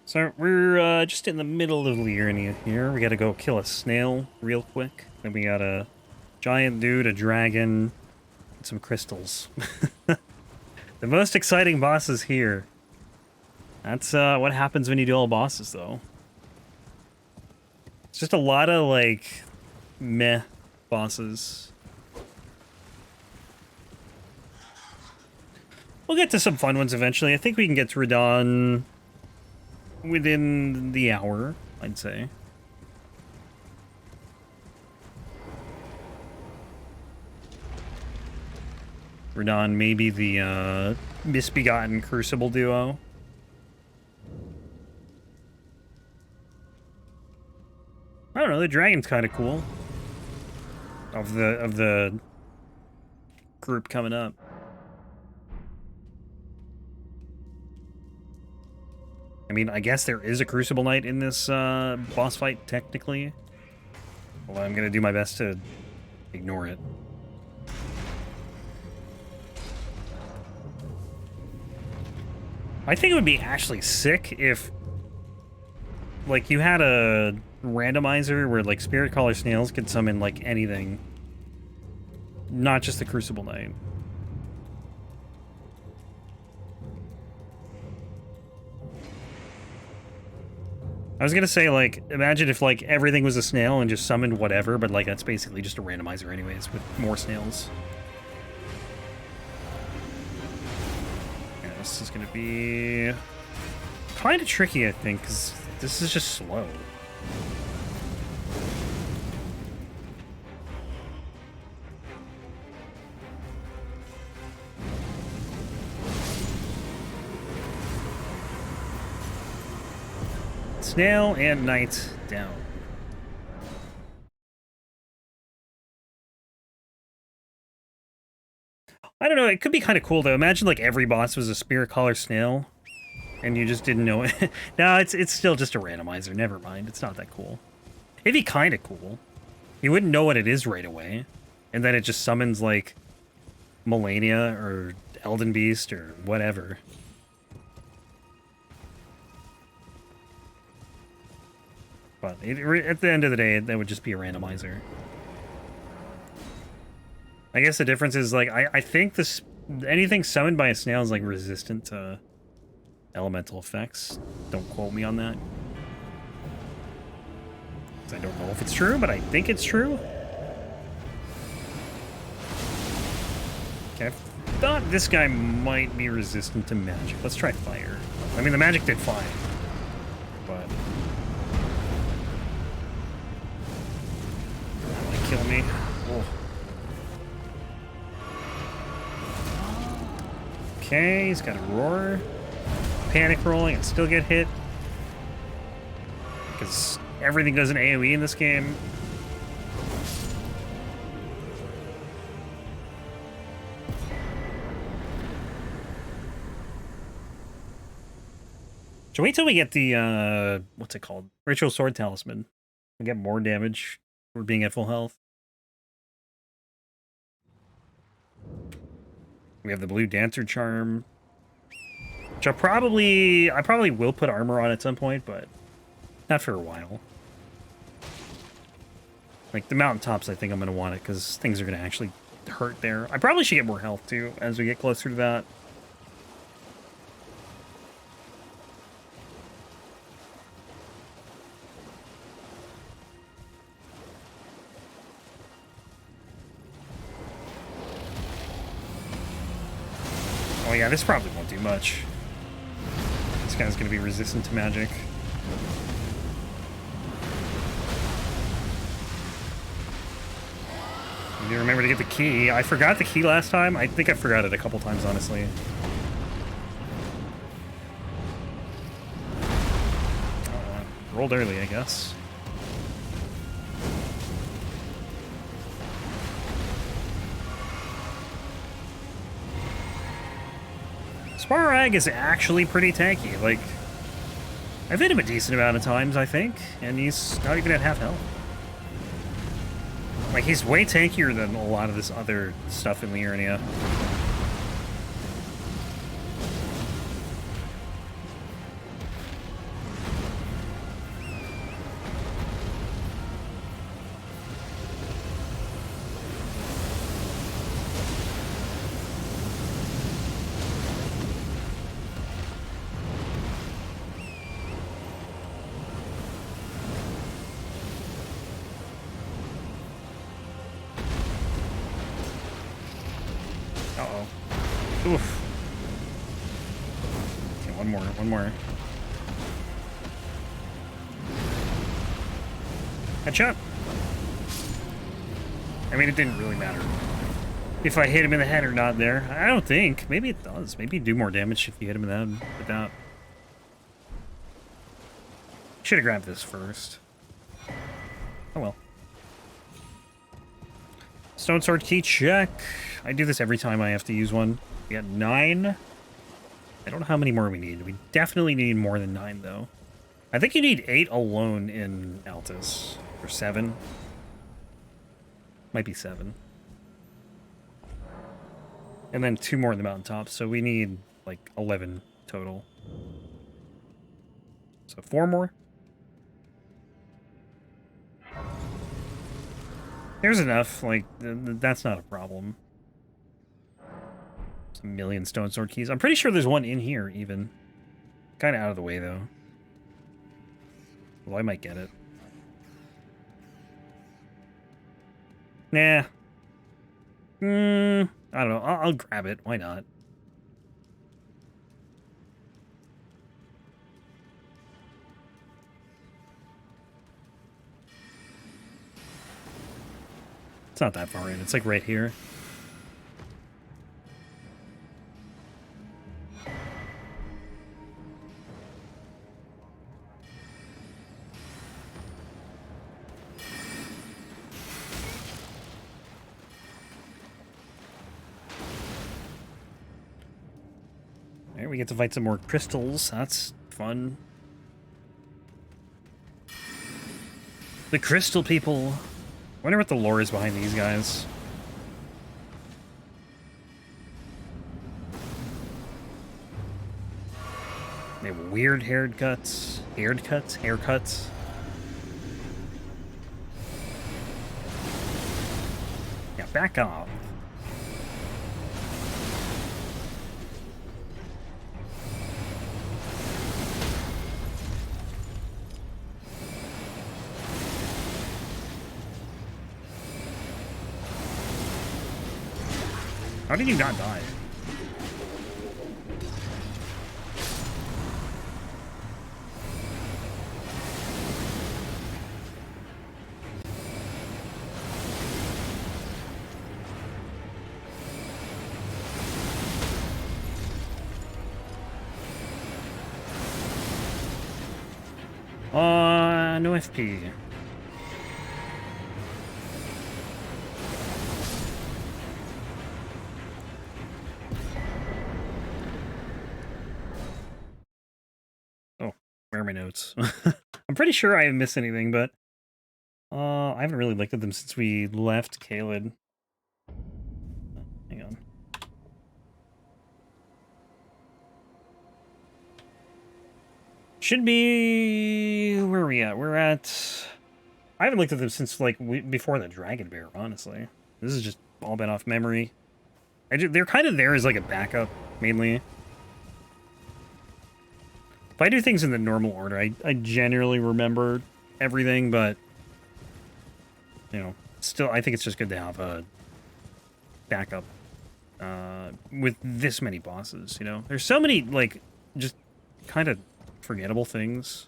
So we're just in the middle of Liurnia here. We gotta go kill a snail real quick. Then we got a giant dude, a dragon, and some crystals. The most exciting bosses here. That's what happens when you do all bosses, though. It's just a lot of, like, meh bosses. We'll get to some fun ones eventually. I think we can get to Radahn within the hour, I'd say. Radahn, maybe the Misbegotten Crucible duo. I don't know, the dragon's kind of cool. Of the group coming up. I mean, I guess there is a Crucible Knight in this boss fight, technically. Well, I'm gonna do my best to ignore it. I think it would be actually sick if, like, you had a randomizer where, like, Spiritcaller snails could summon, like, anything. Not just the Crucible Knight. I was gonna say, like, imagine if, like, everything was a snail and just summoned whatever, but, like, that's basically just a randomizer anyways, with more snails. Yeah, this is gonna be kind of tricky, I think, because this is just slow. Snail and knight down. I don't know, it could be kind of cool though. Imagine like every boss was a Spiritcaller snail and you just didn't know it. No, it's still just a randomizer. Never mind. It's not that cool. It'd be kind of cool. You wouldn't know what it is right away. And then it just summons like Melania or Elden Beast or whatever. But at the end of the day, that would just be a randomizer. I guess the difference is, like, I think this anything summoned by a snail is, like, resistant to elemental effects. Don't quote me on that. I don't know if it's true, but I think it's true. Okay, I thought this guy might be resistant to magic. Let's try fire. I mean, the magic did fine, but... kill me. Oh. Okay, he's got a roar. Panic rolling and still get hit. Because everything does an AoE in this game. So wait till we get the, what's it called? Ritual Sword Talisman. We get more damage for being at full health. We have the blue dancer charm, which I probably will put armor on at some point, but not for a while. Like the mountaintops, I think I'm gonna want it because things are gonna actually hurt there. I probably should get more health too as we get closer to that. Oh yeah, this probably won't do much. This guy's gonna be resistant to magic. You need to remember to get the key. I forgot the key last time. I think I forgot it a couple times, honestly. Rolled early, I guess. Smarag is actually pretty tanky. Like, I've hit him a decent amount of times, I think, and he's not even at half health. Like, he's way tankier than a lot of this other stuff in Liurnia. Oof. Okay, one more, one more. Headshot. I mean, it didn't really matter if I hit him in the head or not there. I don't think. Maybe it does. Maybe you do more damage if you hit him in the head without. Should have grabbed this first. Oh well. Stone sword key check. I do this every time I have to use one. We got 9. I don't know how many more we need. We definitely need more than 9, though. I think you need 8 alone in Altus. Or 7. Might be 7. And then 2 more in the mountaintop, so we need, like, 11 total. So 4 more. There's enough, like, that's not a problem. There's a million stone sword keys. I'm pretty sure there's one in here, even. Kind of out of the way, though. Well, I might get it. Nah. I don't know. I'll grab it. Why not? It's not that far in. It's like right here. Alright, we get to fight some more crystals. That's fun. The crystal people. I wonder what the lore is behind these guys. They have weird haircuts. Haircuts. Yeah, back off. How did you not die? No FP. Where are my notes? I'm pretty sure I haven't missed anything, but I haven't really looked at them since we left Caelid. Hang on. Should be... Where are we at? We're at... I haven't looked at them since, like, before the Dragon Bear, honestly. This has just all been off memory. They're kind of there as, like, a backup, mainly. If I do things in the normal order, I generally remember everything, but, you know, still, I think it's just good to have a backup with this many bosses, you know? There's so many, like, just kind of forgettable things.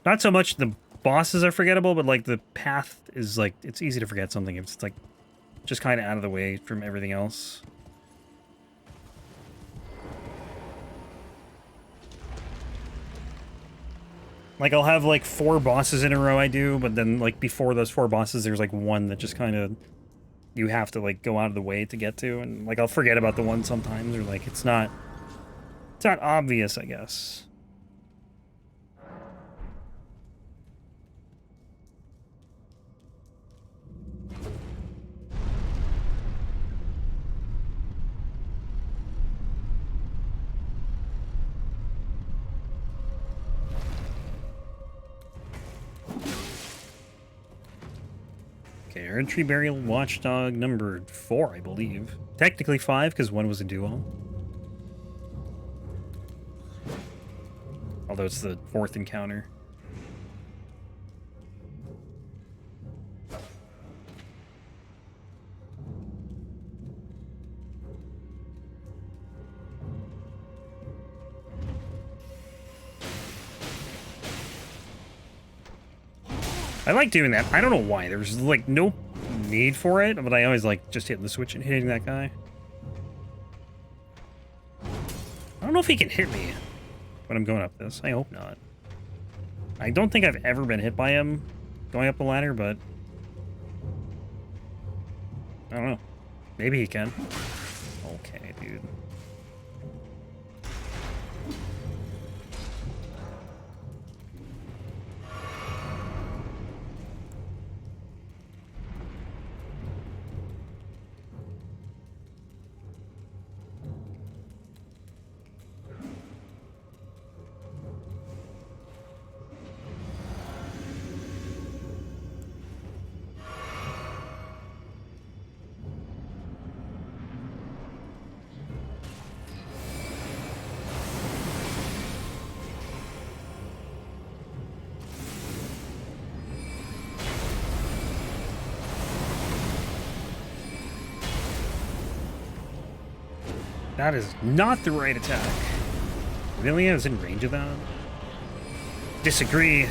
Not so much the bosses are forgettable, but, like, the path is, like, it's easy to forget something if it's, like, just kind of out of the way from everything else. Like, I'll have, like, 4 bosses in a row I do, but then, like, before those 4 bosses, there's, like, one that just kind of... You have to, like, go out of the way to get to, and, like, I'll forget about the one sometimes, or, like, it's not... It's not obvious, I guess. Okay, Erdtree Burial Watchdog numbered 4, I believe. Technically 5, because 1 was a duo. Although it's the 4th encounter. I like doing that. I don't know why. There's like no need for it, but I always like just hitting the switch and hitting that guy. I don't know if he can hit me when I'm going up this. I hope not. I don't think I've ever been hit by him going up the ladder, but I don't know. Maybe he can. Okay, dude. That is not the right attack. Really? I was in range of that? Disagree.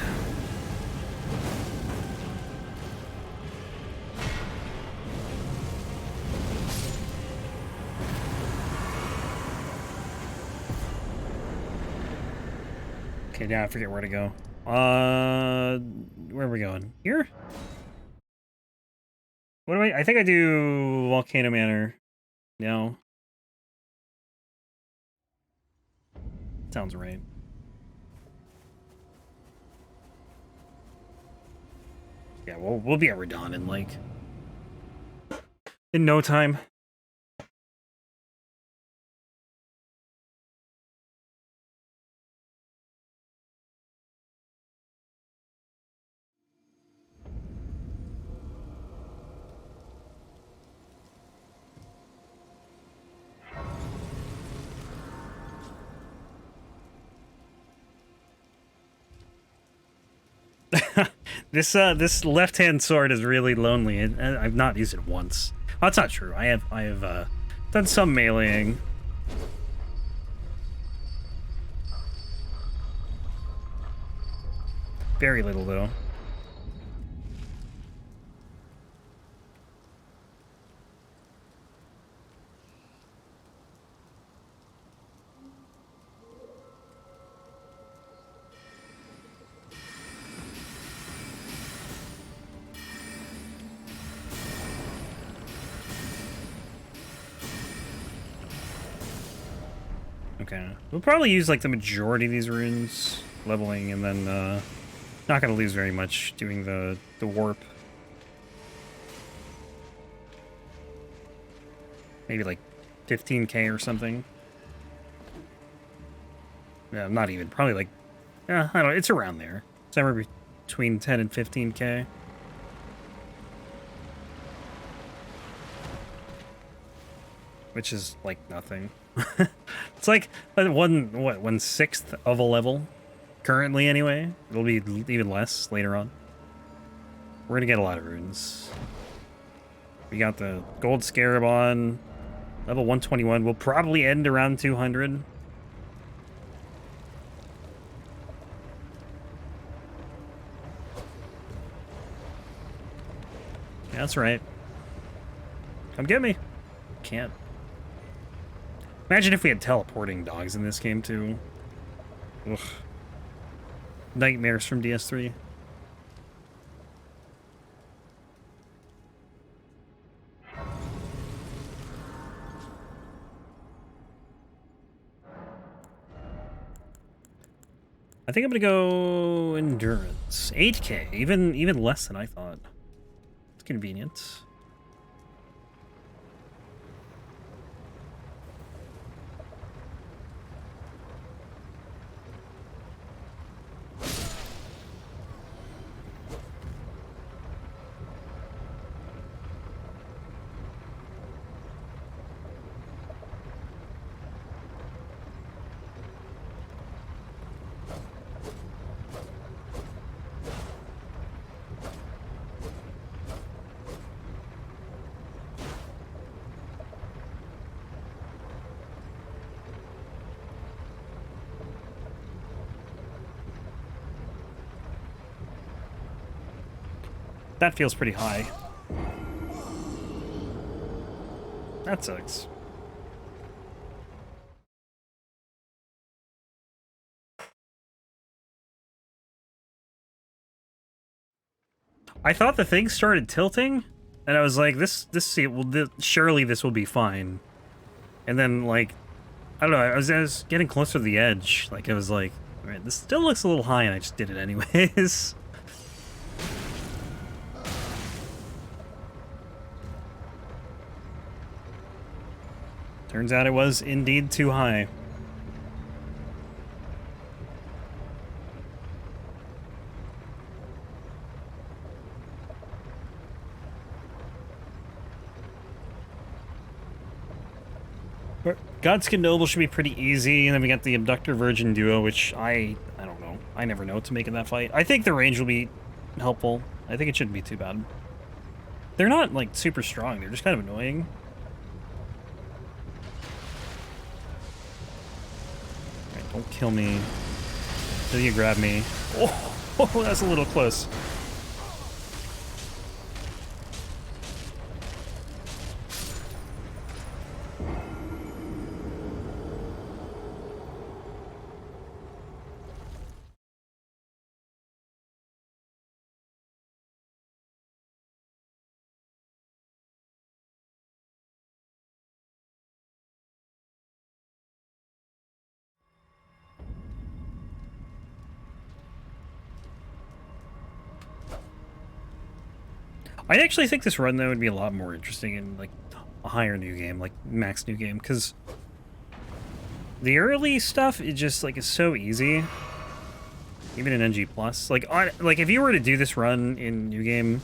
Okay, now I forget where to go. Where are we going? Here? What do I think I do Volcano Manor. No. Sounds right. Yeah, we'll be at Radahn in like in no time. This left-hand sword is really lonely, and I've not used it once. Oh, that's not true. I have done some meleeing. Very little though. Okay, we'll probably use like the majority of these runes leveling, and then not gonna lose very much doing the warp. Maybe like 15k or something. Yeah, not even. Probably like, yeah, I don't know. It's around there. Somewhere between 10 and 15k. Which is like nothing. It's like 1/6 of a level currently anyway. It'll be even less later on. We're gonna get a lot of runes. We got the gold scarab on level 121. We'll probably end around 200. Yeah, that's right. Come get me. Can't. Imagine if we had teleporting dogs in this game, too. Ugh. Nightmares from DS3. I think I'm gonna go endurance. 8k, even less than I thought. It's convenient. That feels pretty high. That sucks. I thought the thing started tilting, and I was like, surely this will be fine. And then, like, I don't know, I was getting closer to the edge. Like, I was like, all right, this still looks a little high, and I just did it anyways. Turns out it was indeed too high. Godskin Noble should be pretty easy, and then we got the Abductor Virgin duo, which I don't know. I never know what to make of that fight. I think the range will be helpful. I think it shouldn't be too bad. They're not, like, super strong. They're just kind of annoying. Alright, don't kill me. Till you grab me. Oh, that's a little close. I actually think this run, though, would be a lot more interesting in, like, a higher new game, like max new game, because the early stuff is just, like, is so easy. Even in NG+. Like, if you were to do this run in new game,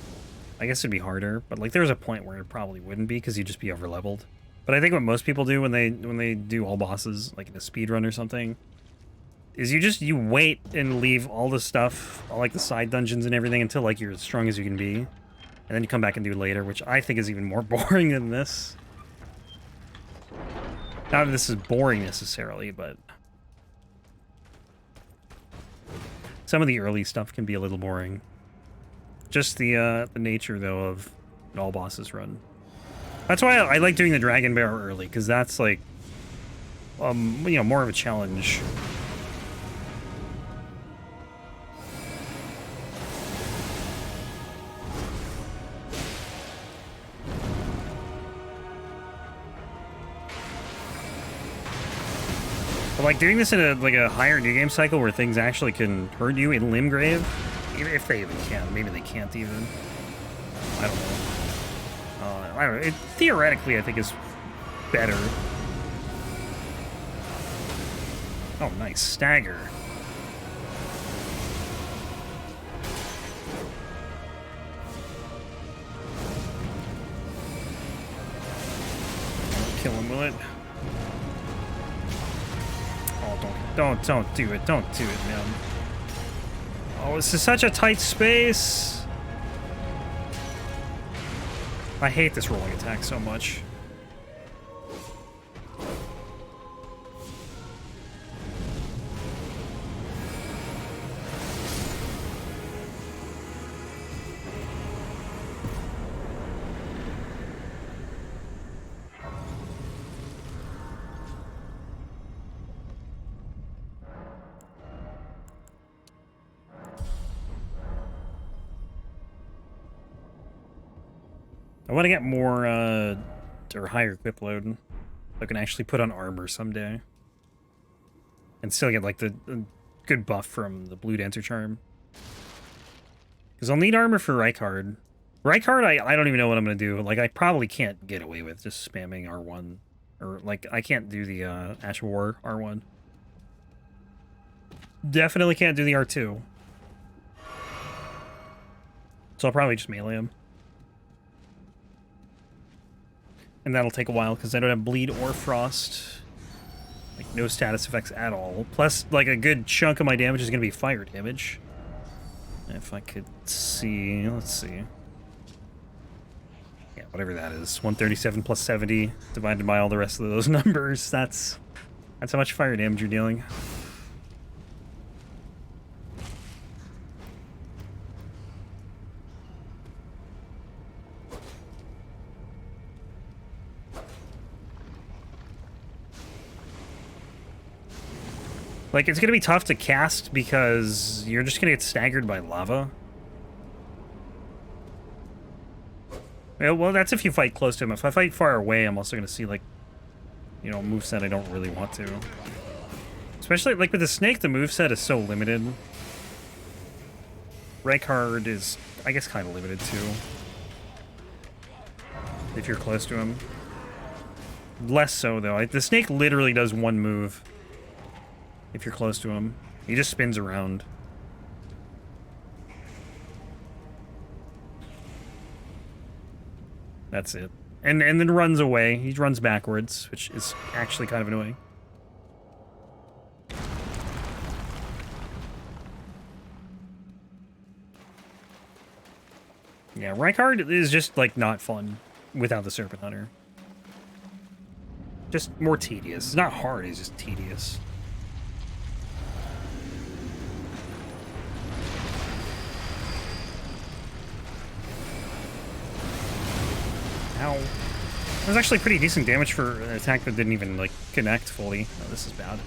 I guess it'd be harder, but, like, there's a point where it probably wouldn't be, because you'd just be over-leveled. But I think what most people do when they do all bosses, like in a speed run or something, is you wait and leave all the stuff, all, like, the side dungeons and everything until, like, you're as strong as you can be. And then you come back and do it later, which I think is even more boring than this. Not that this is boring necessarily, but some of the early stuff can be a little boring. Just the nature, though, of an all bosses run. That's why I like doing the Dragon Bear early, because that's like, you know, more of a challenge. Like, doing this in a higher new game cycle where things actually can hurt you in Limgrave, if they even can. Maybe they can't even. I don't know. I don't know. It, theoretically, I think is better. Oh, nice. Stagger. Kill him, will it? Don't do it. Don't do it, man. Oh, this is such a tight space. I hate this rolling attack so much. I want to get more, or higher equip load, so I can actually put on armor someday. And still get, like, the good buff from the Blue Dancer Charm. Because I'll need armor for Rykard. Rykard, I don't even know what I'm going to do. Like, I probably can't get away with just spamming R1. Or, like, I can't do the, Ash of War R1. Definitely can't do the R2. So I'll probably just melee him. And that'll take a while, because I don't have Bleed or Frost. Like, no status effects at all. Plus, like, a good chunk of my damage is going to be fire damage. If I could see... Let's see. Yeah, whatever that is. 137 plus 70 divided by all the rest of those numbers. That's how much fire damage you're dealing. Like, it's gonna be tough to cast because you're just gonna get staggered by lava. Yeah, well, that's if you fight close to him. If I fight far away, I'm also gonna see, like, you know, a moveset I don't really want to. Especially, like, with the snake, the moveset is so limited. Rykard is, I guess, kind of limited, too. If you're close to him. Less so, though. The snake literally does one move. If you're close to him. He just spins around. That's it. And then runs away. He runs backwards, which is actually kind of annoying. Yeah, Rykard is just, like, not fun without the Serpent Hunter. Just more tedious. It's not hard, it's just tedious. Ow. That was actually pretty decent damage for an attack that didn't even, like, connect fully. Oh, this is bad.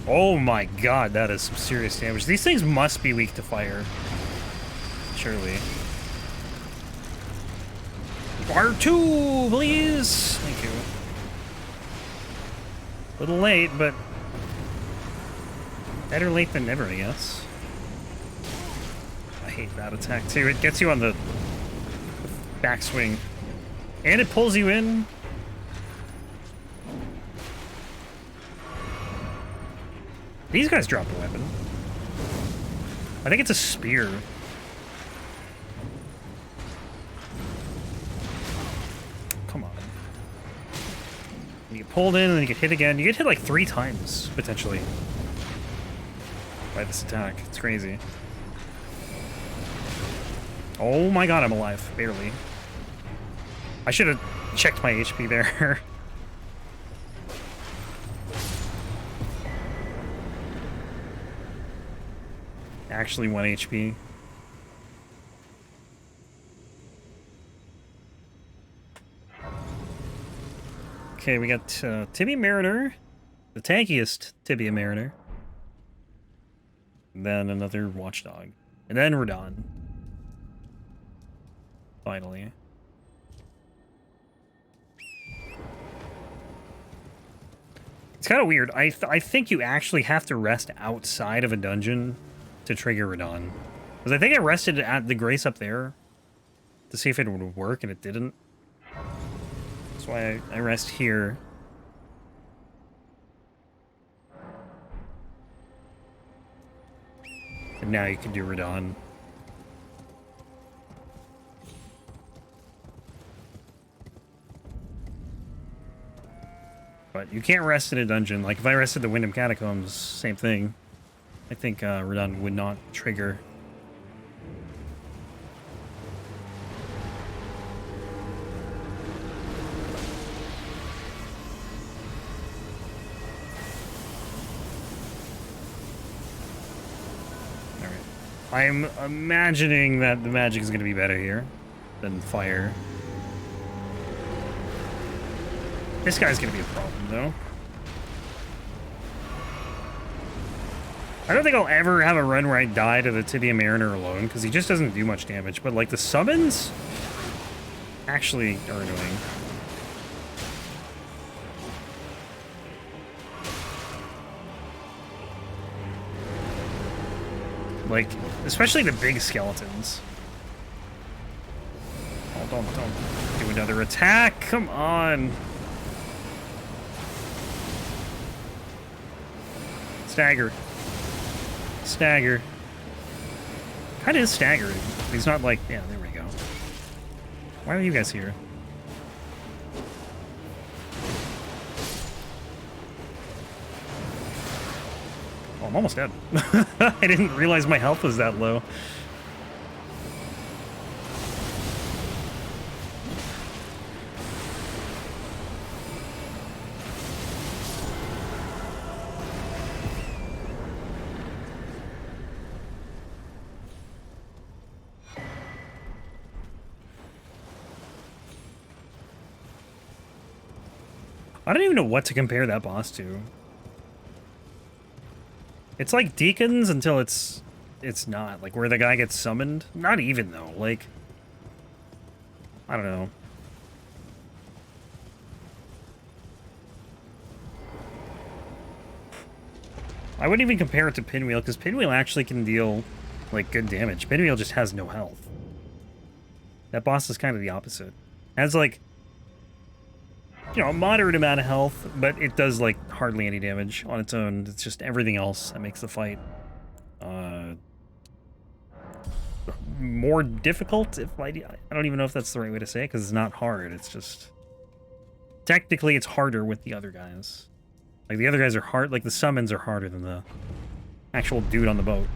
Oh my god, that is some serious damage. These things must be weak to fire. Surely. Fire 2, please! Thank you. A little late, but better late than never, I guess. I hate that attack too. It gets you on the backswing. And it pulls you in. These guys dropped a weapon. I think it's a spear. Come on. You get pulled in and then you get hit again. You get hit like 3 times, potentially. By this attack. It's crazy. Oh my god, I'm alive. Barely. I should have checked my HP there. Actually 1 HP. Okay, we got Tibia Mariner, the tankiest Tibia Mariner. And then another Watchdog. And then Radahn. Finally. It's kind of weird. I think you actually have to rest outside of a dungeon to trigger Radahn. Because I think I rested at the Grace up there to see if it would work, and it didn't. That's why I rest here. And now you can do Radahn. But you can't rest in a dungeon. Like, if I rested the Wyndham Catacombs, same thing. I think Radahn would not trigger. Alright. I'm imagining that the magic is going to be better here than fire. This guy's going to be a problem, though. I don't think I'll ever have a run where I die to the Tibia Mariner alone, because he just doesn't do much damage. But, like, the summons actually are annoying. Like, especially the big skeletons. Oh, don't do another attack. Come on. Stagger. Stagger. Kinda is staggering. He's not like... Yeah, there we go. Why are you guys here? Oh, I'm almost dead. I didn't realize my health was that low. I don't even know what to compare that boss to. It's like Deacons until it's not. Like, where the guy gets summoned. Not even, though. Like, I don't know. I wouldn't even compare it to Pinwheel, because Pinwheel actually can deal, like, good damage. Pinwheel just has no health. That boss is kind of the opposite. Has, like, you know, a moderate amount of health, but it does, like, hardly any damage on its own. It's just everything else that makes the fight more difficult. If I don't even know if that's the right way to say it, because it's not hard. It's just... Technically, it's harder with the other guys. Like, the other guys are hard, like, the summons are harder than the actual dude on the boat.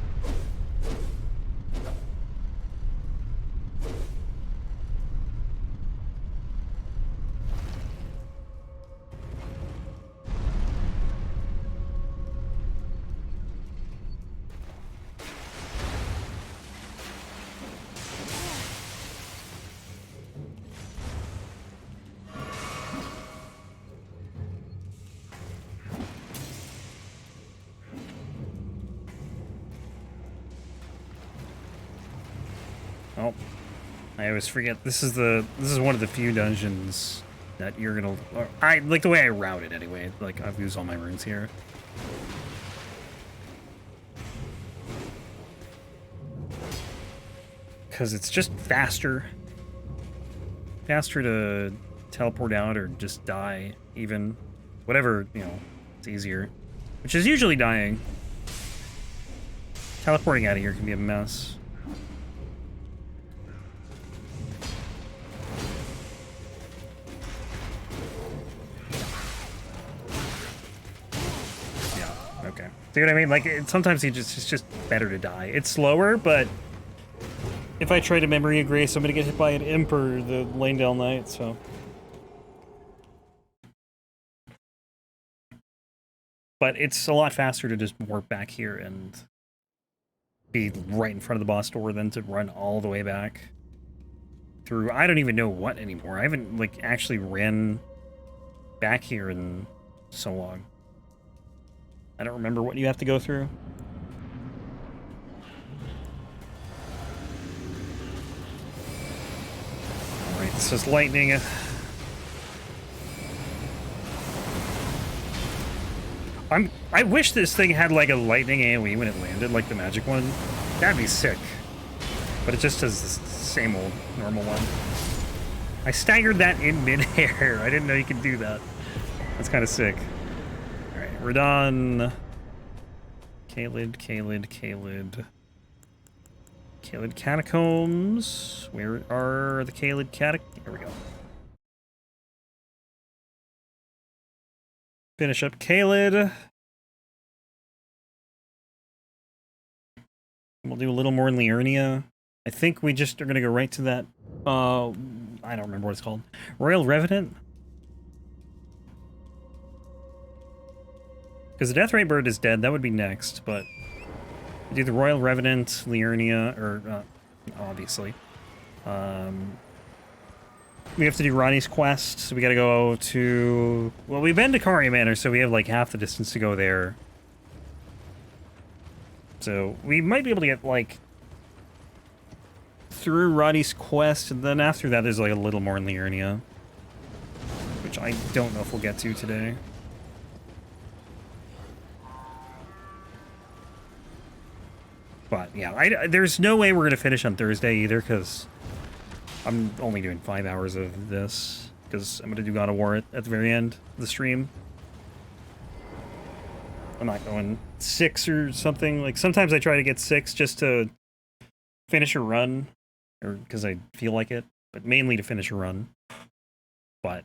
Oh, I always forget. This is one of the few dungeons that you're gonna. I like the way I route it anyway. Like, I've used all my runes here. Because it's just faster. Faster to teleport out or just die, even. Whatever, you know, it's easier. Which is usually dying. Teleporting out of here can be a mess. Okay. See what I mean? Like, sometimes it's just better to die. It's slower, but if I try to Memory of Grace, I'm gonna get hit by an imp or the Langdale Knight, so. But it's a lot faster to just warp back here and be right in front of the boss door than to run all the way back through. I don't even know what anymore. I haven't, like, actually ran back here in so long. I don't remember what you have to go through. Alright, this is lightning. I wish this thing had like a lightning AoE when it landed, like the magic one. That'd be sick. But it just does the same old normal one. I staggered that in mid-air. I didn't know you could do that. That's kind of sick. Alright, Radahn. Caelid. Caelid Catacombs. Where are the Caelid Catacombs? Here we go. Finish up Caelid. We'll do a little more in Liurnia. I think we just are going to go right to that, I don't remember what it's called. Royal Revenant? Because the Deathrite Bird is dead, that would be next, but... do the Royal Revenant, Liurnia, or, obviously. We have to do Ronnie's quest, so we gotta go to... well, we've been to Carian Manor, so we have, like, half the distance to go there. So, we might be able to get, like... through Ronnie's quest, and then after that there's, like, a little more in Liurnia. Which I don't know if we'll get to today. But, yeah, there's no way we're going to finish on Thursday either, because I'm only doing 5 hours of this, because I'm going to do God of War at the very end of the stream. I'm not going 6 or something. Like, sometimes I try to get 6 just to finish a run, or because I feel like it, but mainly to finish a run. But,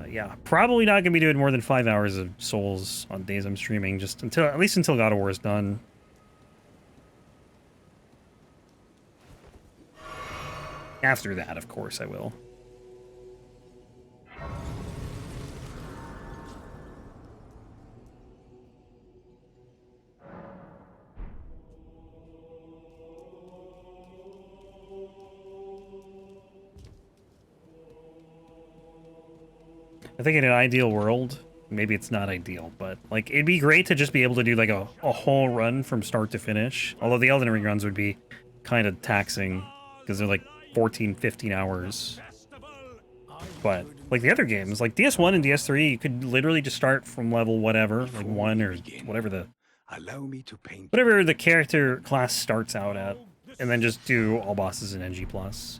yeah, probably not going to be doing more than 5 hours of Souls on days I'm streaming, just until, at least until God of War is done. After that, of course, I will. I think in an ideal world, maybe it's not ideal, but like it'd be great to just be able to do like a whole run from start to finish. Although the Elden Ring runs would be kind of taxing because they're like 14, 15 hours. But like the other games, like DS1 and DS3, you could literally just start from level whatever, like 1 or whatever the character class starts out at, and then just do all bosses in NG+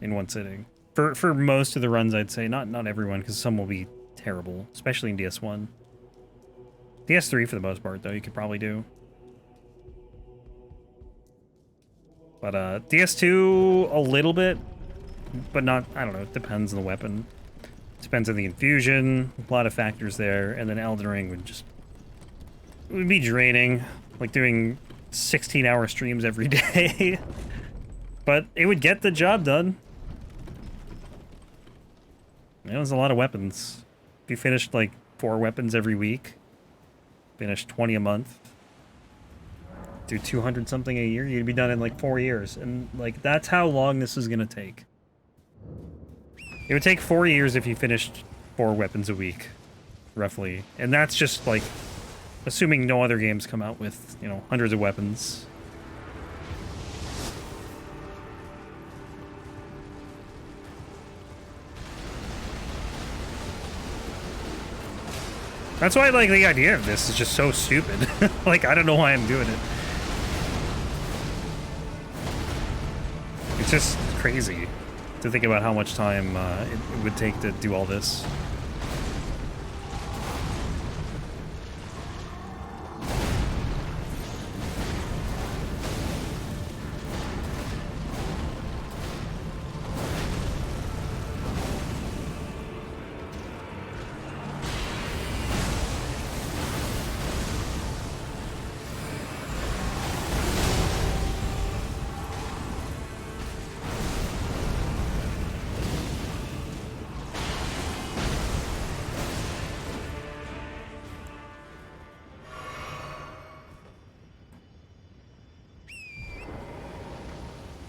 in one sitting. For most of the runs, I'd say. Not everyone, because some will be terrible, especially in DS1. DS3 for the most part, though, you could probably do. But DS2 a little bit, but not, I don't know, it depends on the weapon. Depends on the infusion, a lot of factors there, and then Elden Ring would be draining, like doing 16-hour streams every day. But it would get the job done. It was a lot of weapons. If you finished like 4 weapons every week, finish 20 a month, do 200 something a year, you'd be done in like 4 years. And like that's how long this is gonna take. It would take 4 years if you finished 4 weapons a week, roughly. And that's just like assuming no other games come out with, you know, hundreds of weapons. That's why, like, the idea of this is just so stupid. Like, I don't know why I'm doing it. It's just crazy to think about how much time it would take to do all this.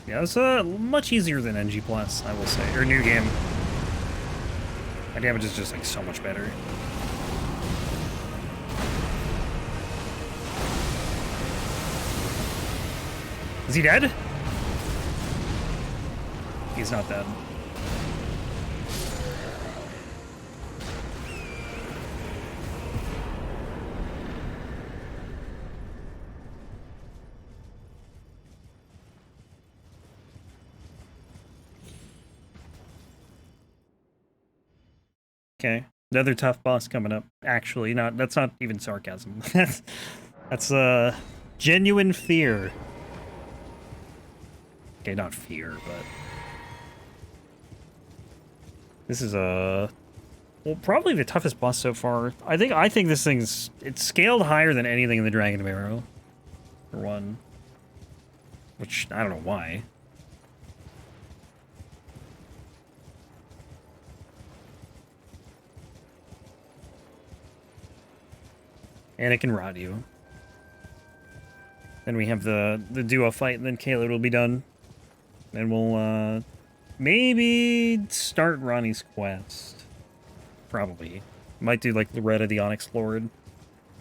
Yeah, it's much easier than NG+, I will say. Or New Game. My damage is just, like, so much better. Is he dead? He's not dead. Okay, another tough boss coming up. Actually, that's not even sarcasm. that's genuine fear. Okay, not fear, but this is well, probably the toughest boss so far. I think this it's scaled higher than anything in the Dragon of Arrow, for one. Which I don't know why. And it can rot you. Then we have the duo fight, and then Caleb will be done. Then we'll maybe start Ronnie's quest. Probably. Might do like the Red of the Onyx Lord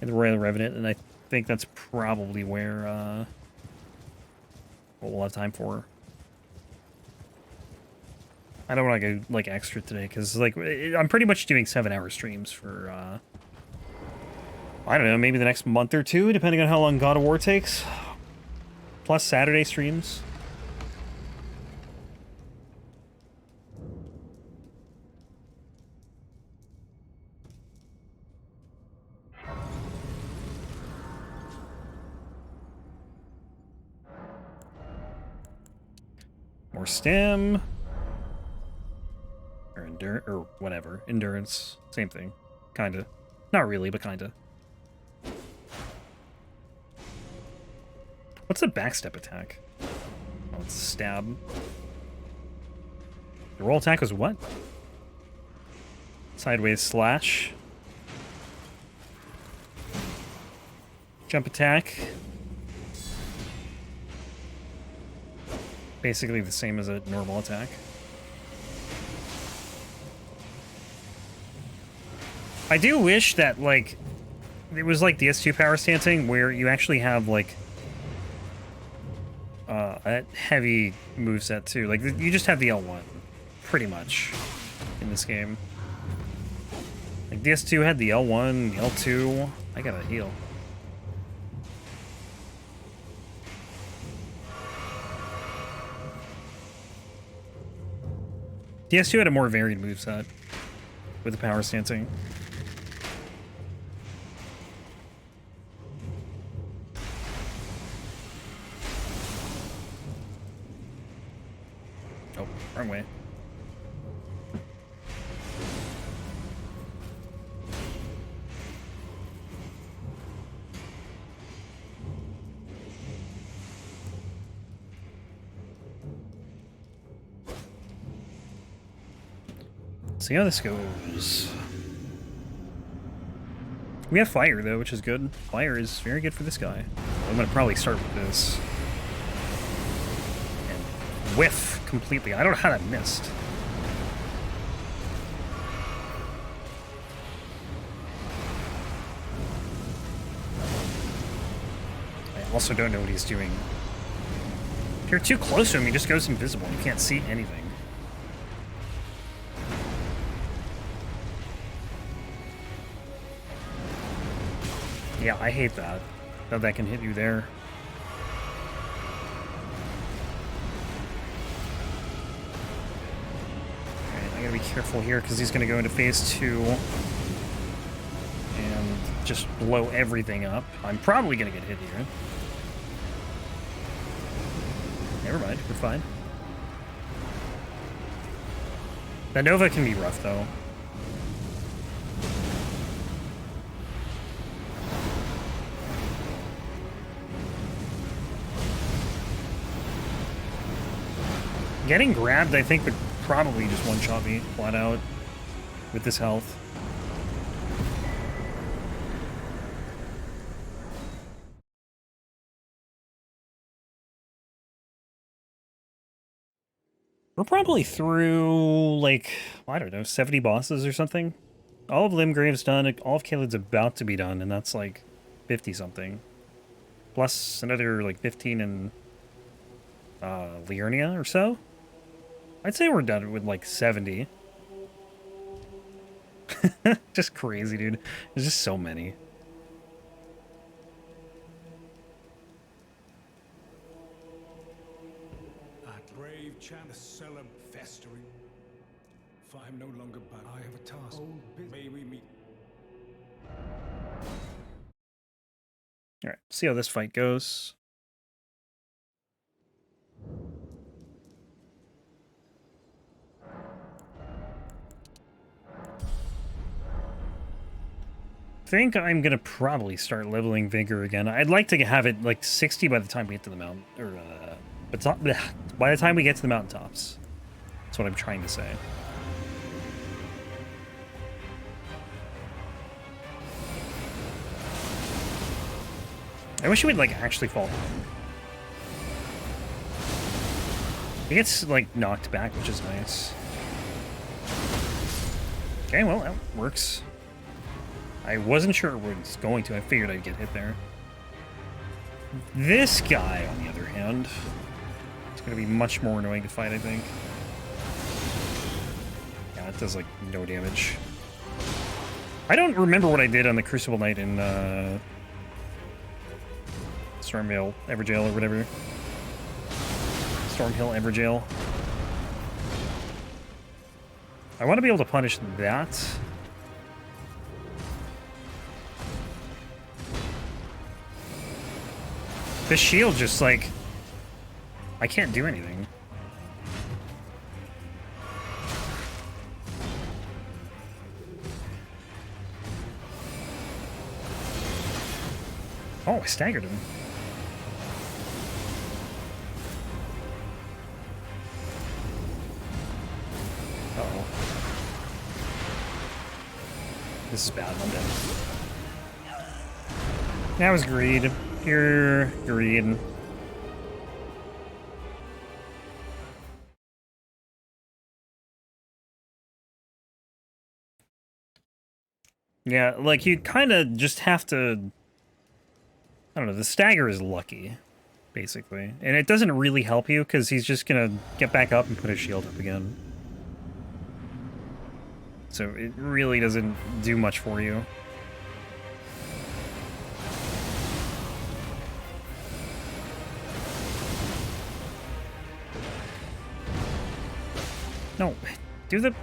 and the Royal Revenant, and I think that's probably where what we'll have time for. I don't want to go like extra today because like I'm pretty much doing 7-hour streams for I don't know, maybe the next month or two, depending on how long God of War takes. Plus Saturday streams. More stem. Or whatever. Endurance. Same thing. Kinda. Not really, but kinda. What's the backstep attack? Oh, it's stab. The roll attack was what? Sideways slash. Jump attack. Basically the same as a normal attack. I do wish that, like, it was like DS2 power stancing, where you actually have, like, a heavy moveset, too. Like, you just have the L1, pretty much, in this game. Like, DS2 had the L1, the L2. I gotta heal. DS2 had a more varied moveset with the power stancing. Oh, wrong way. See how this goes. We have fire, though, which is good. Fire is very good for this guy. I'm going to probably start with this. And whiff completely. I don't know how that missed. I also don't know what he's doing. If you're too close to him, he just goes invisible. You can't see anything. Yeah, I hate that. That can hit you there. Alright, I gotta be careful here because he's gonna go into phase 2 and just blow everything up. I'm probably gonna get hit here. Never mind, we're fine. That Nova can be rough, though. Getting grabbed, I think, would probably just one-shot me flat out with this health. We're probably through, like, I don't know, 70 bosses or something. All of Limgrave's done, all of Caelid's about to be done, and that's like 50-something. Plus another, like, 15 in Liurnia or so. I'd say we're done with, like, 70. Just crazy, dude. There's just so many. At brave Chancellor festering. For I am no longer bound. I have a task. May we meet. Alright, see how this fight goes. I think I'm gonna probably start leveling Vigor again. I'd like to have it like 60 by the time we get to the mountain, or by the time we get to the mountaintops. That's what I'm trying to say. I wish he would like actually fall down. He gets like knocked back, which is nice. Okay, well that works. I wasn't sure it was going to. I figured I'd get hit there. This guy, on the other hand, is going to be much more annoying to fight, I think. Yeah, it does, like, no damage. I don't remember what I did on the Crucible Knight in, Stormhill, Evergaol, or whatever. Stormhill, Evergaol. I want to be able to punish that. This shield just, like... I can't do anything. Oh, I staggered him. Uh-oh. This is bad. I'm dead. That was greed. Pure greed. Yeah, like you kind of just have to. I don't know. The stagger is lucky, basically, and it doesn't really help you because he's just gonna get back up and put his shield up again. So it really doesn't do much for you. No, do the...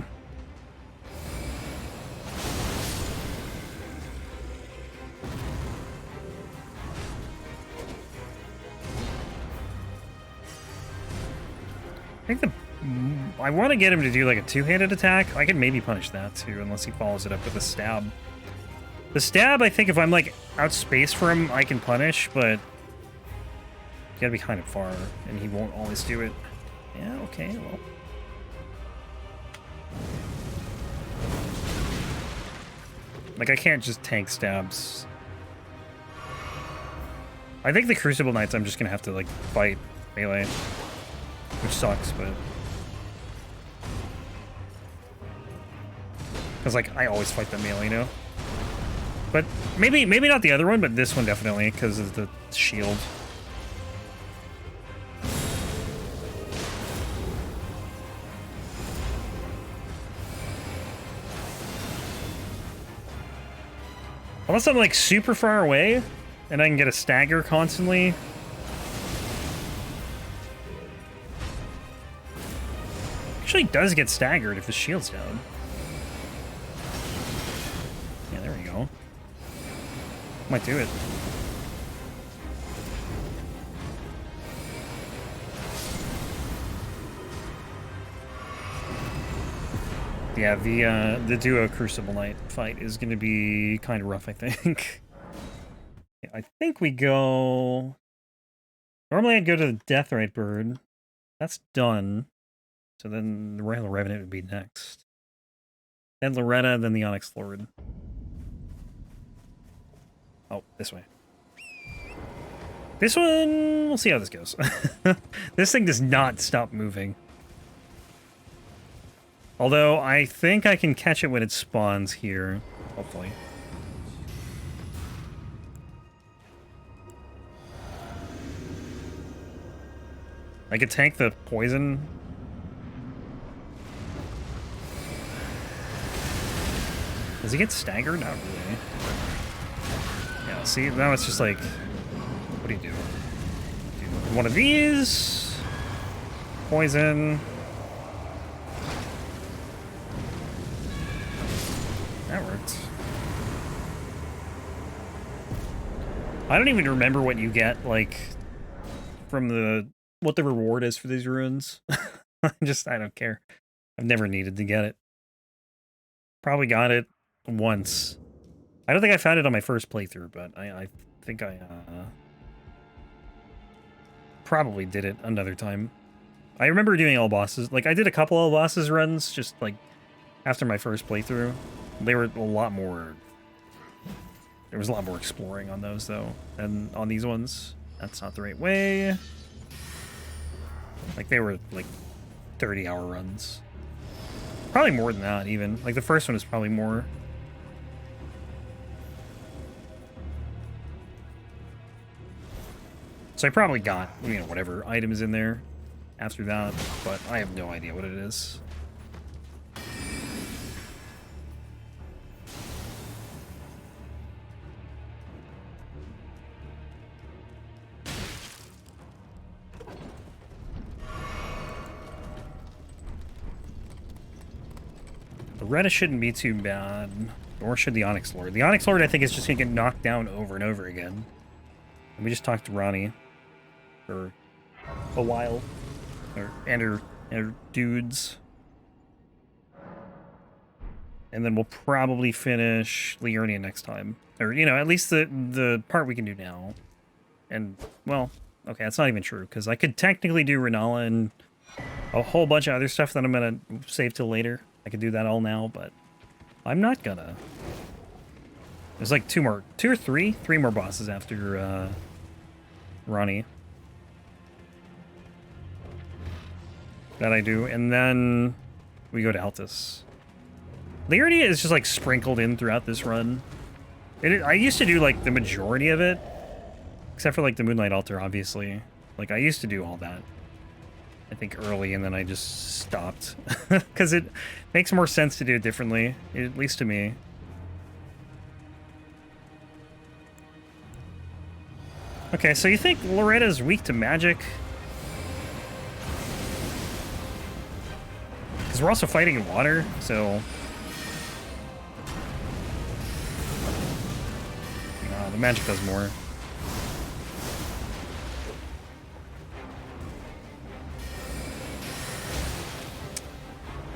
I think I want to get him to do like a two-handed attack. I can maybe punish that too, unless he follows it up with a stab. The stab, I think if I'm like outspaced for him, I can punish, but you gotta be kind of far, and he won't always do it. Yeah, okay, well. Like, I can't just tank stabs. I think the Crucible Knights I'm just gonna have to, like, fight melee. Which sucks, but... Because, like, I always fight the melee, you know? But maybe not the other one, but this one definitely, because of the shield. Unless I'm, like, super far away, and I can get a stagger constantly. Actually does get staggered if the shield's down. Yeah, there we go. Might do it. Yeah, the duo Crucible Knight fight is going to be kind of rough, I think. I think we go... Normally I'd go to the Deathrite Bird. That's done. So then the Royal Revenant would be next. Then Loretta, then the Onyx Lord. Oh, this way. This one, we'll see how this goes. This thing does not stop moving. Although, I think I can catch it when it spawns here. Hopefully. I could tank the poison. Does he get staggered? Not really. Yeah, see, now it's just like... What do you do? Do one of these... Poison... That worked. I don't even remember what you get, like, from the... What the reward is for these runes. I don't care. I've never needed to get it. Probably got it once. I don't think I found it on my first playthrough, but I think I probably did it another time. I remember doing all bosses. Like, I did a couple all bosses runs just, like, after my first playthrough. They were a lot more... There was a lot more exploring on those, though, than on these ones. That's not the right way. Like, they were, like, 30-hour runs. Probably more than that, even. Like, the first one is probably more. So I probably got, you know, whatever item is in there after that, but I have no idea what it is. Loretta shouldn't be too bad, or should the Onyx Lord. The Onyx Lord, I think, is just going to get knocked down over and over again. And we just talked to Ronnie for a while, and her dudes. And then we'll probably finish Liurnia next time. Or, you know, at least the part we can do now. And, well, okay, that's not even true, because I could technically do Renala and a whole bunch of other stuff that I'm going to save till later. I could do that all now, but I'm not gonna. There's like three more bosses after Ronnie that I do, and then we go to Altus. Liurnia is just like sprinkled in throughout this run. I used to do like the majority of it, except for like the Moonlight Altar, obviously. Like I used to do all that, I think early, and then I just stopped because it makes more sense to do it differently, at least to me. Okay, so you think Loretta's weak to magic? Because we're also fighting in water, so... No, the magic does more.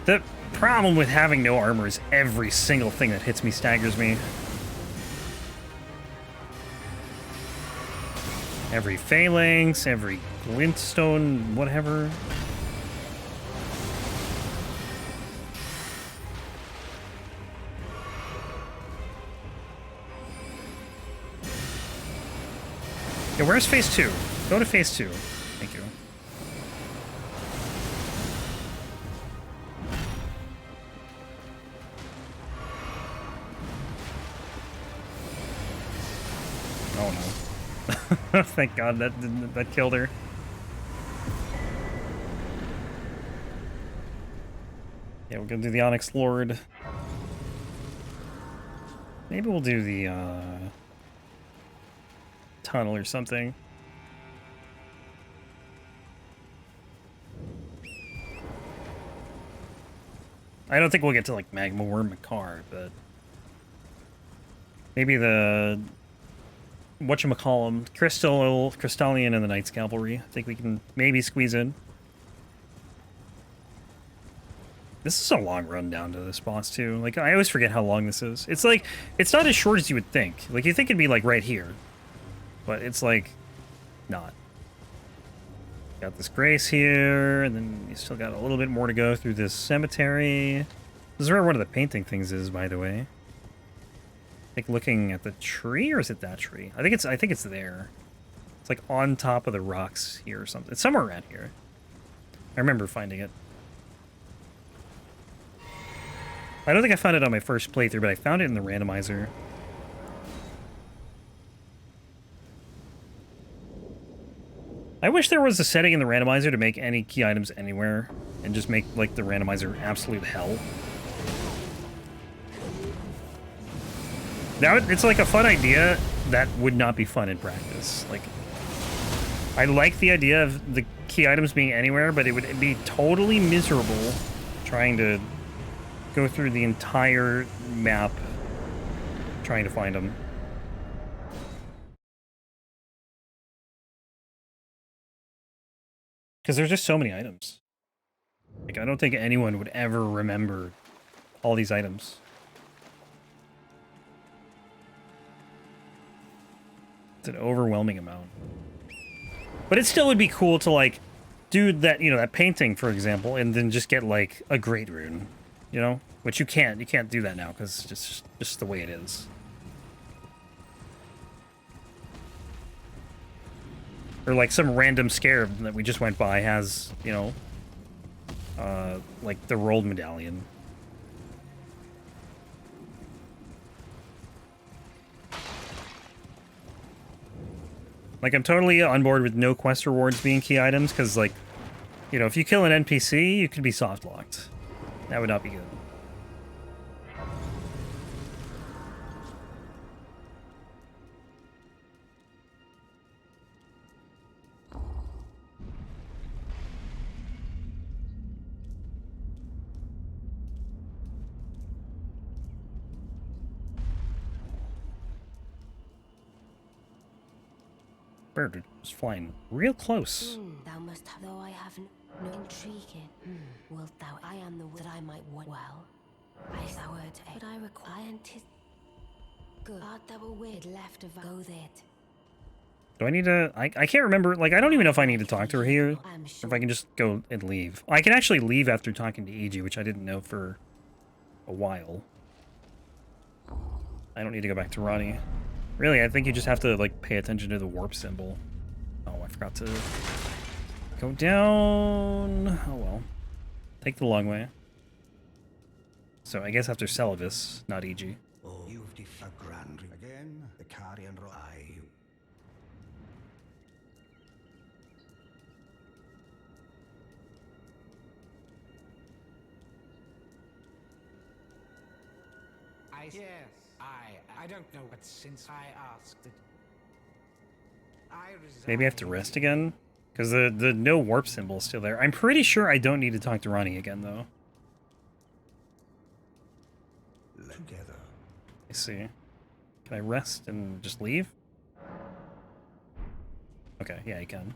The problem with having no armor is every single thing that hits me staggers me. Every phalanx, every glintstone, whatever. Yeah, where's phase 2? Go to phase 2. Thank you. Oh no. Thank God that killed her. Yeah, we're gonna do the Onyx Lord. Maybe we'll do the tunnel or something. I don't think we'll get to like Magma Worm Makar, but maybe the whatchamacallem, Crystalian and the Knight's Cavalry. I think we can maybe squeeze in. This is a long run down to this boss too. Like I always forget how long this is. It's like it's not as short as you would think. Like you think it'd be like right here, but it's like not. Got this grace here, and then you still got a little bit more to go through this cemetery. This is where one of the painting things is, by the way. I think looking at the tree, or is it that tree? I think it's there. It's like on top of the rocks here or something. It's somewhere around here. I remember finding it. I don't think I found it on my first playthrough, but I found it in the randomizer. I wish there was a setting in the randomizer to make any key items anywhere and just make like the randomizer absolute hell. Now it's like a fun idea that would not be fun in practice. Like, I like the idea of the key items being anywhere, but it would be totally miserable trying to go through the entire map trying to find them. Because there's just so many items. Like, I don't think anyone would ever remember all these items. It's an overwhelming amount. But it still would be cool to, like, do that, you know, that painting, for example, and then just get, like, a great rune, you know? Which you can't. You can't do that now, because it's just the way it is. Or like some random scarab that we just went by has, you know, like the rolled medallion. Like I'm totally on board with no quest rewards being key items, because like, you know, if you kill an NPC, you could be soft locked. That would not be good. Bird was flying real close. Thou must have, though I haven't no intriguing. Wilt thou? I am the that I might want well. I thou art, but I require good. Art thou a weird left of go there? Do I need to? I can't remember. Like I don't even know if I need to talk to her here, or if I can just go and leave. I can actually leave after talking to EG, which I didn't know for a while. I don't need to go back to Ronnie. Really, I think you just have to, like, pay attention to the warp symbol. Oh, I forgot to go down. Oh, well. Take the long way. So I guess after Celavis, not EG. Oh, you've defied a grand again. The Carian eye. Yes, I don't know, but since I asked it, Maybe I have to rest again? Because the no warp symbol is still there. I'm pretty sure I don't need to talk to Ronnie again, though. Together. I see. Can I rest and just leave? Okay, yeah, you can.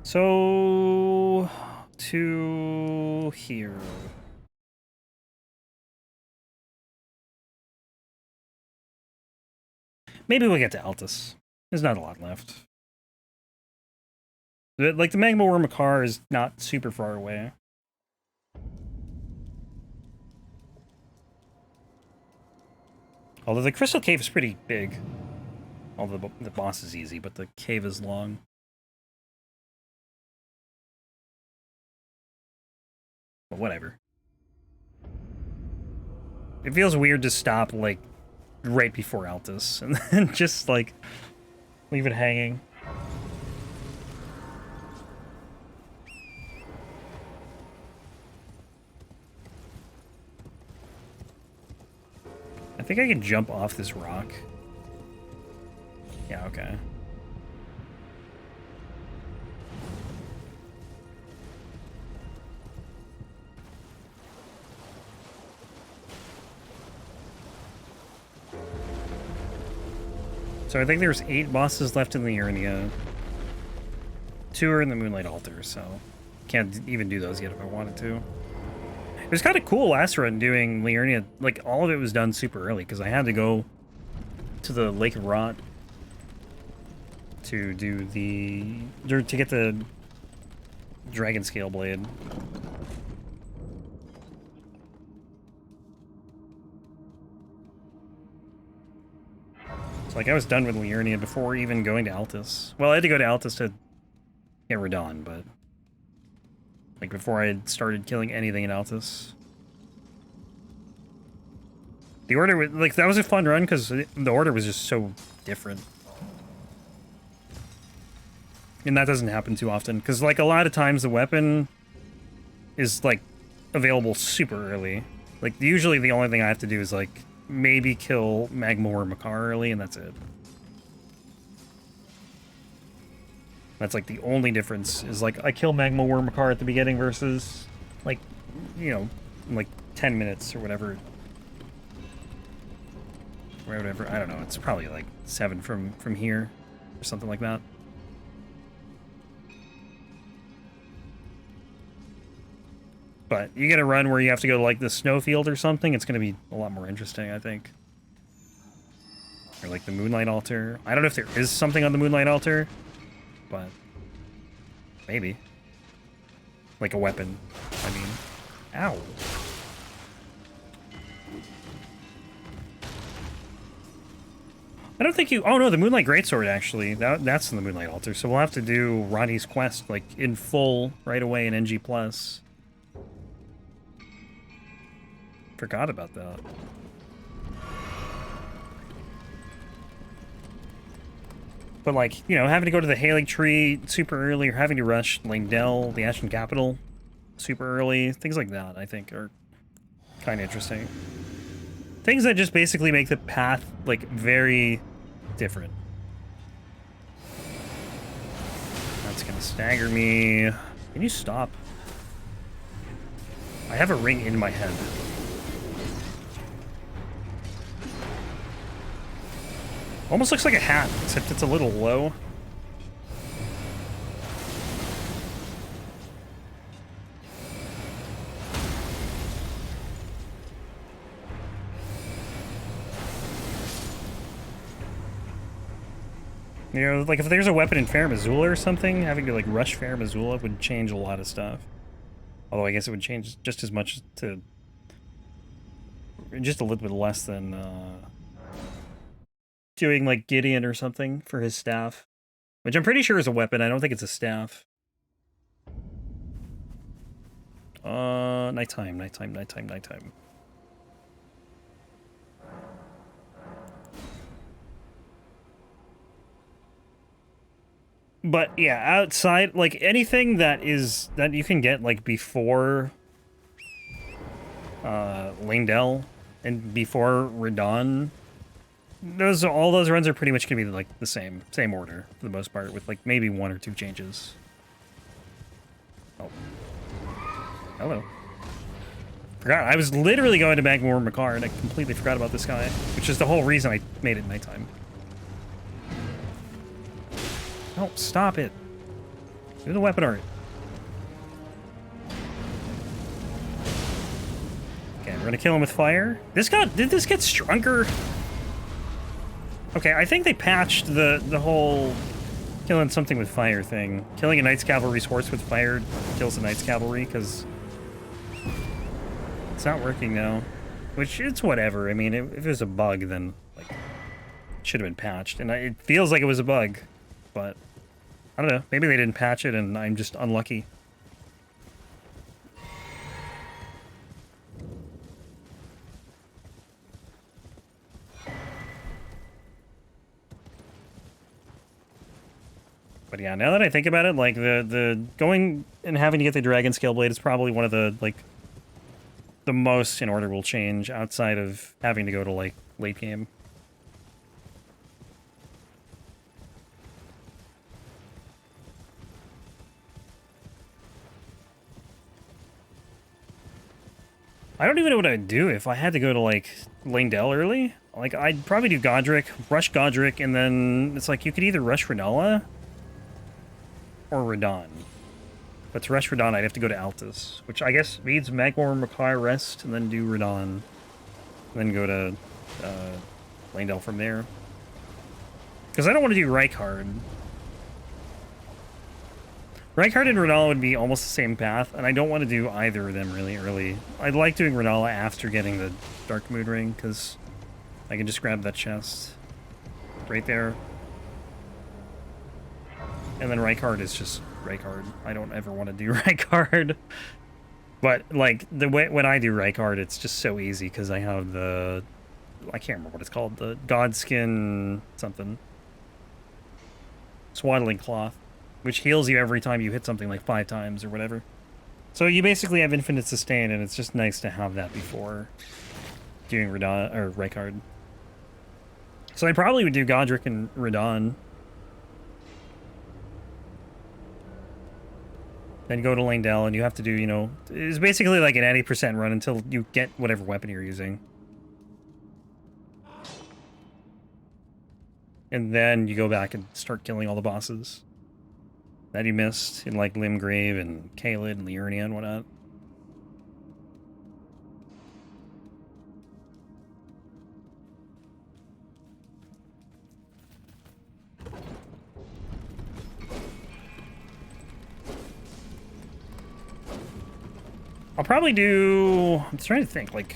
So... to... here. Maybe we'll get to Altus. There's not a lot left. Like, the Magma Worm Makar is not super far away. Although the Crystal Cave is pretty big. Although the boss is easy, but the cave is long. But whatever. It feels weird to stop, like, right before Altus, and then just, like, leave it hanging. I think I can jump off this rock. Yeah, okay. So I think there's 8 bosses left in the Liurnia. 2 are in the Moonlight Altar, so can't even do those yet if I wanted to. It was kind of cool last run doing Liurnia. Like, all of it was done super early, because I had to go to the Lake of Rot to do the... to get the Dragon Scale Blade. So, like, I was done with Liurnia before even going to Altus. Well, I had to go to Altus to get Radahn, but... like, before I had started killing anything in Altus. The Order was, like, that was a fun run, because the Order was just so different. And that doesn't happen too often, because, like, a lot of times the weapon is, like, available super early. Like, usually the only thing I have to do is, like, maybe kill Magma or Makar early, and that's it. That's, like, the only difference, is, like, I kill Magma Worm Makar at the beginning versus, like, you know, like, 10 minutes or whatever. Or whatever, I don't know, it's probably, like, 7 from here, or something like that. But you get a run where you have to go to, like, the snowfield or something, it's going to be a lot more interesting, I think. Or, like, the Moonlight Altar. I don't know if there is something on the Moonlight Altar, but maybe. Like a weapon, I mean. Ow. I don't think you... oh, no, the Moonlight Greatsword, actually. That's in the Moonlight Altar, so we'll have to do Ronnie's quest, like, in full right away in NG+. Forgot about that. But, like, you know, having to go to the Halig Tree super early, or having to rush Langdell, the Ashen Capital, super early, things like that, I think, are kind of interesting. Things that just basically make the path, like, very different. That's gonna stagger me. Can you stop? I have a ring in my head. Almost looks like a hat, except it's a little low. You know, like, if there's a weapon in Farum Azula or something, having to, like, rush Farum Azula would change a lot of stuff. Although I guess it would change just as much to... just a little bit less than, doing, like, Gideon or something for his staff. Which I'm pretty sure is a weapon. I don't think it's a staff. Nighttime, nighttime, nighttime, nighttime. But yeah, outside, like anything that you can get like before Lingdell and before Radahn, all those runs are pretty much gonna be like the same order for the most part, with like maybe 1 or 2 changes. Oh. Hello. Forgot, I was literally going to Magmore Makar and I completely forgot about this guy, which is the whole reason I made it nighttime. Oh, stop it. Do the weapon art. Okay, we're gonna kill him with fire. Did this get stronger? Okay, I think they patched the whole killing something with fire thing. Killing a Knight's Cavalry's horse with fire kills the Knight's Cavalry, because it's not working now. Which, it's whatever. I mean, if it was a bug, then, like, it should have been patched. And it feels like it was a bug, but I don't know. Maybe they didn't patch it and I'm just unlucky. But yeah, now that I think about it, like, the going and having to get the Dragon Scale Blade is probably one of the, like, the most in order will change outside of having to go to, like, late game. I don't even know what I'd do if I had to go to, like, Lingdell early. Like, I'd probably do Godric, rush Godric, and then it's like you could either rush Renala or Radahn. But to rush Radahn, I'd have to go to Altus, which I guess means Magmore Makar rest, and then do Radahn. And then go to Lingdell from there. Because I don't want to do Rykard. Rykard and Renala would be almost the same path, and I don't want to do either of them really early. I'd like doing Renala after getting the Dark Mood Ring, because I can just grab that chest right there. And then Rykard is just Rykard. I don't ever want to do Rykard. But, like, the way when I do Rykard, it's just so easy, because I have the... I can't remember what it's called. The Godskin something. Swaddling Cloth. Which heals you every time you hit something like 5 times or whatever. So you basically have infinite sustain, and it's just nice to have that before doing Radahn or Rykard. So I probably would do Godric and Radahn. Then go to Lingdell, and you have to do, you know... It's basically like an 80% run until you get whatever weapon you're using. And then you go back and start killing all the bosses that you missed in, like, Limgrave and Caelid and Liurnia and whatnot. I'll probably do... I'm trying to think, like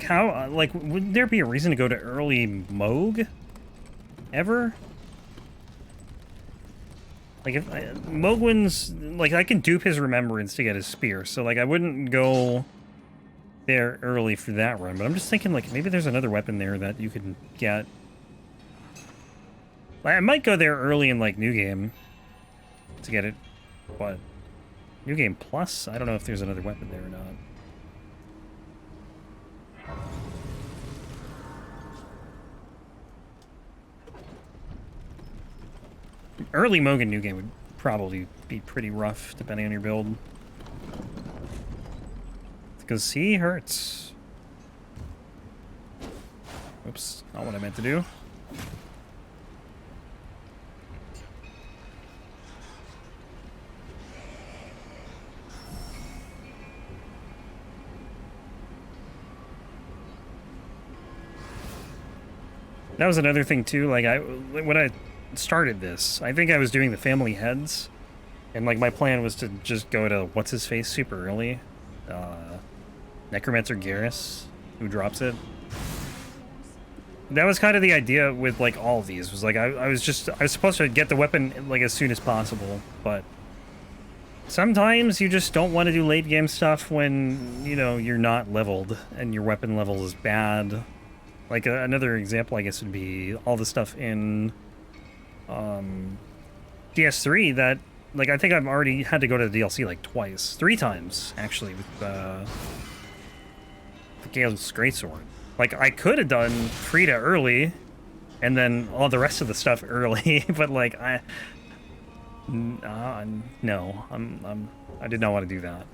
how... like, would there be a reason to go to early Moog? Ever? Like, if Mogwin's, like, I can dupe his Remembrance to get his spear, so, like, I wouldn't go there early for that run, but I'm just thinking, like, maybe there's another weapon there that you can get. I might go there early in, like, New Game to get it, but New Game Plus? I don't know if there's another weapon there or not. Early Mogan New Game would probably be pretty rough, depending on your build. Because he hurts. Oops, not what I meant to do. That was another thing too, like when I started this, I think I was doing the family heads, and like my plan was to just go to what's his face super early, Necromancer Garrus, who drops it. That was kind of the idea with like all of these, was like I was supposed to get the weapon like as soon as possible, but Sometimes you just don't want to do late game stuff when, you know, you're not leveled and your weapon level is bad. Like, another example, I guess, would be all the stuff in DS3 that, like, I think I've already had to go to the DLC, like, twice. 3 times, actually, with the Gale's Greatsword. Like, I could have done Frida early, and then all the rest of the stuff early, but, like, no, I did not want to do that.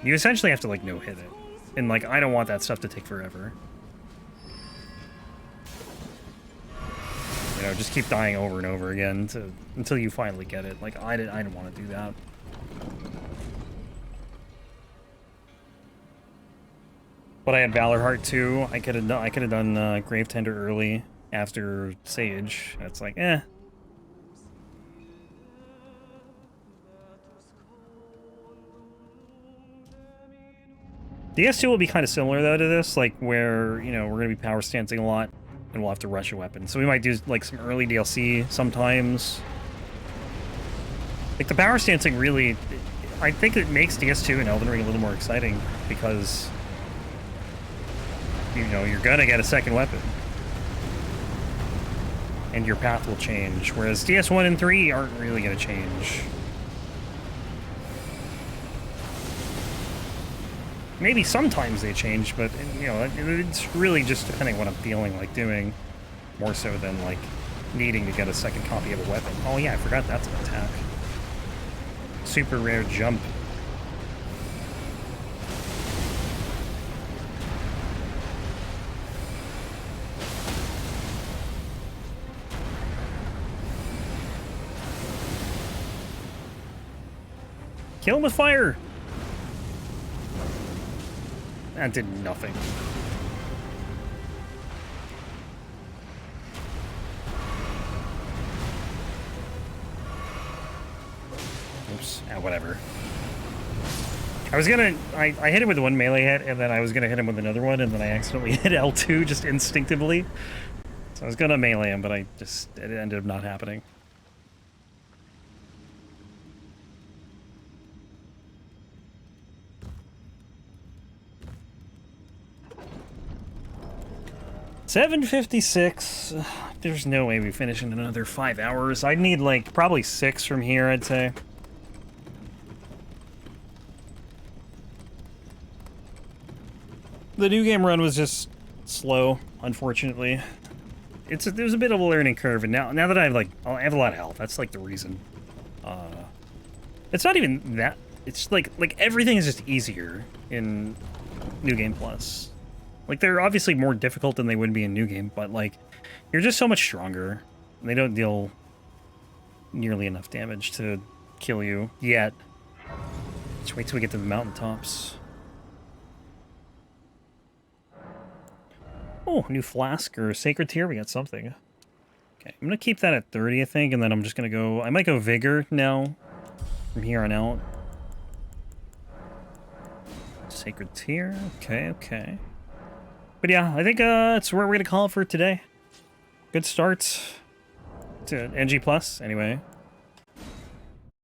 You essentially have to, like, no-hit it. And, like, I don't want that stuff to take forever. You know, just keep dying over and over again until you finally get it. Like, I didn't want to do that. But I had Valor Heart too. I could have done Grave Tender early after Sage. It's like, eh. DS2 will be kind of similar though to this, like where, you know, we're gonna be power stancing a lot and we'll have to rush a weapon. So we might do like some early DLC sometimes. Like the power stancing really, I think it makes DS2 and Elden Ring a little more exciting because, you know, you're gonna get a second weapon. And your path will change, whereas DS1 and 3 aren't really gonna change. Maybe sometimes they change, but, you know, it's really just depending what I'm feeling like doing, more so than, like, needing to get a second copy of a weapon. Oh yeah, I forgot that's an attack. Super rare jump. Kill him with fire! That did nothing. Oops. Ah, whatever. I was gonna... I hit him with one melee hit, and then I was gonna hit him with another one, and then I accidentally hit L2 just instinctively. So I was gonna melee him, but it ended up not happening. $7:56. There's no way we finish in another 5 hours. I'd need, like, probably 6 from here, I'd say. The new game run was just slow, unfortunately. There's a bit of a learning curve, and now that I have a lot of health, that's, like, the reason. It's not even that. It's, like everything is just easier in New Game Plus. Like, they're obviously more difficult than they would be in New Game, but, like, you're just so much stronger. And they don't deal nearly enough damage to kill you yet. Just wait till we get to the mountaintops. Oh, new flask or sacred tier. We got something. Okay, I'm gonna keep that at 30, I think, and then I'm just gonna go... I might go Vigor now from here on out. Sacred tier. Okay. But yeah, I think that's where we're going to call it for today. Good start to NG+, anyway.